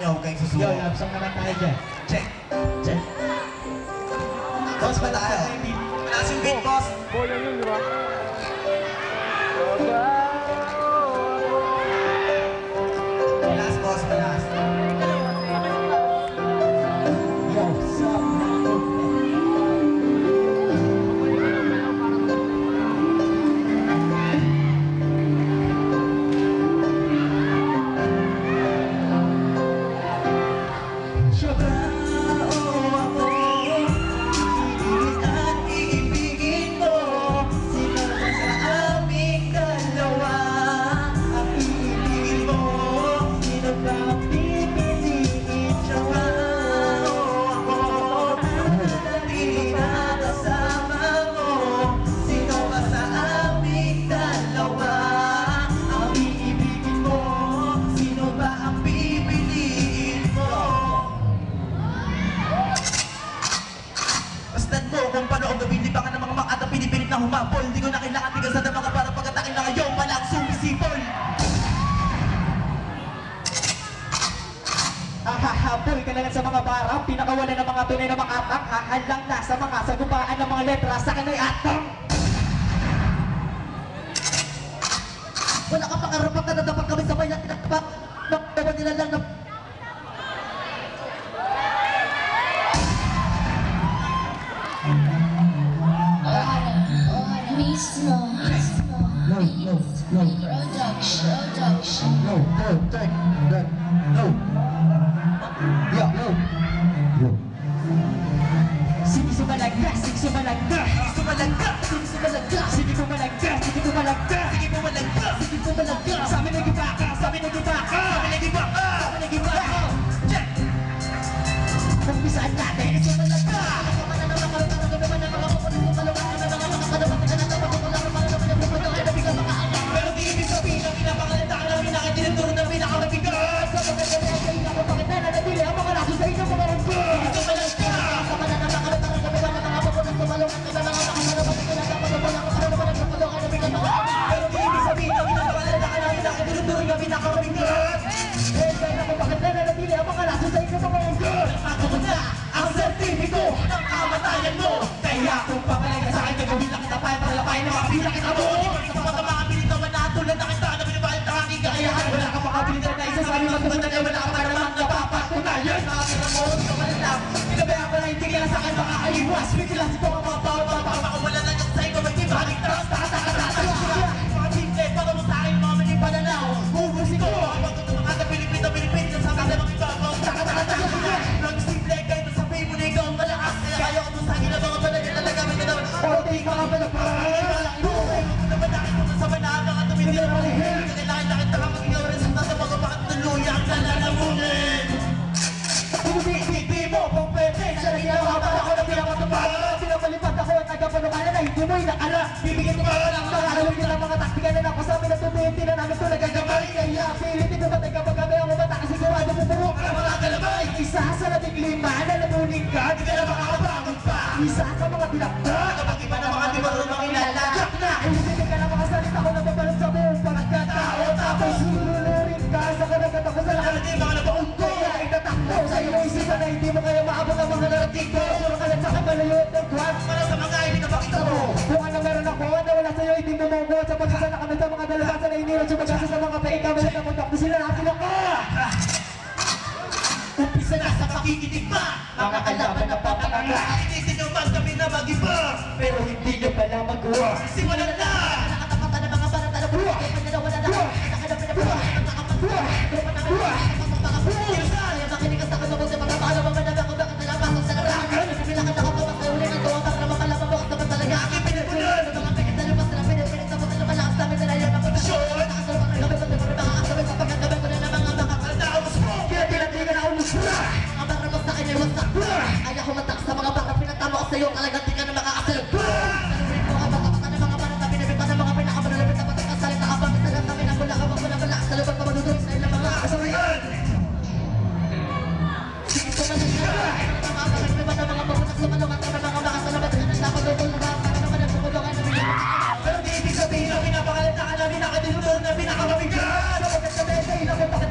nyo, huwag kayong susuko. Yo, love song naman tayo dyan. Check. Check. Boss ba tayo? Malakas yung beat, boss. Bola yun, di ba? Malakas, boss, malakas. Yo, sup? Kung paano ang gawin, libangan ng mga makata pinipilit na humapol. Di ko na kailangan tigasan ng mga para pagkatakin na ngayon palang sumisipol. Hahabol ka lang sa mga barang, pinakawalan ng mga tunay na makatang, hahalang na sa mga sagupaan ng mga letra sa kanay atang. Wala kang pakarapat na dapat kami sabay na tinakpak. Dapat nila lang na... Mismo. No. Production. No, take that. No. Yeah, no. Sige sumalagda, sige sumalagda. Sumalagka! Sumalagda, sige pumalagda, sige pumalagda. Sige mo malagka! Sige pumalagda. Sabi na giba ka, sabi na giba ka. Sabi na giba ka! Sabi na giba ka. Check! Umpisaan natin, sumalagda. Pero di ibig sabihin na pinapakalitaan na pinakadirektor na pinakamabigat! Pero di ibig sabihin na pinapakalitaan na pinakadirektor na pinakamabigat! Ako na ang sertipiko ng kamatayan mo! Kaya kung papalaga sa akin, gagawin lang kita para talapayin na makapila kita mo! Sa mga pilitawan na tulad na kita na binabalit ang aking kakayahan! Wala kang makabilitan na isa sa aming matubatan ay wala ka pa naman napapatunayan! Nakakita mo, sa malatang, pinabayaan ko na hindi kaya sa akin makakaiwas! Biglas ito ang mga bawat para makawala na yung sa'yo, may tibalik na mga simple, para mo sa akin mga mali pananaw! Ubusin ko! Habang ito mga Pilipin na Pilipin na sa mga mga ibabang Nang simple kayo, sabihin mo na ikaw ang malakas! Kaya ayaw ko sa akin na mga balagay na nagamit ka naman! O di ka ka palapag. Nabalakit mo sa banaan ng atumindi na malihil! Kailangan na kita kapag ikaw resulta sa mga makatuluyang na lalamunin! Hindi mo kung pwede. Sa naginawapan ako na pinapatupad. Pinapalipad ako at nagkapanukanan na hindi mo inakala. Bibigyan mo ka lang nakakalawin ka ng mga taktika na napasabi na tumitin na namin ito nagagamay. Kaya pilitin mo ba't nagkapagkabay ako bata kasi sigurado mo puro ka ng mga kalamay. Isa sa labing lima na lamunin ka, di ka na makakabangon pa. Isa sa mga tinakta, Kapag iba na mga di marunong ilalagak na! Ibibigay ka ng mga salita ko na babalot sa buong pagkatao. Tapos lulurin ka sa kanagat ako sa lahat. Hindi mga nabaon ko! Kaya itatakbo sa iyong isipan na hindi mo kaya maabot ang mga narating ko. Puro ka lang sa kabalayot ng kwan. Para sa mga ibinabakita mo! Kung ano meron ako, na wala sa'yo, hindi mo mabuhat sa pagsasana kami sa mga dalabasan na iniwan sa pag-asa sa mga paikaw na namundak na sila natin ako. Umpisa na sa pakikinig pa! Mga kalaban na papakanga. Inisin nyo man kami na mag-iba! Pero hindi nyo pala magawa. Simulan na! Nakatapatan ng mga barata na buwa. Kaya na wala na ako. Nakadapin na buwa. Nakapagbuwa. Pero panakagawa. Kaya makinig ka sa kanunod sa mga paalam ang manabang ko bakit nalapasok sa larangan. Nabibilangan ako pa magkaulit ng tuwang para makalaman mo at naman talaga aking pinupunan. Sa mga pikat na lupas na pinipinig sa mga malakas namin na layan ang pagkasyon. Nakasalubang ng gabi pati mga makakasabay sa pagkagabi ko na ng mga makakalaos mo. Kaya pinatigan ako mo siya. Mga barabas na kanya'y wasak. Ayaw humatak sa mga baka pinatama ko sa'yo talagang di ka na makakasalub. Salurin ko ang baka ng mga barata pinipita ng mga pinakamalapit na patakasalit na kabang isa lang kami na mula ka magmula sa lubag pa madudod sa ilang mga kasabayan. Sige ko man ang mga pagkikibat ng mga pabunak sa malungan na mga makasalamat na nagkakadodol na para naman ang pumulungan na bigyan. Pero di ibig sabihin na pinapakalitaan na pinakadirektor na pinakamabigat! Sa pagkakabay sa ina ko bakit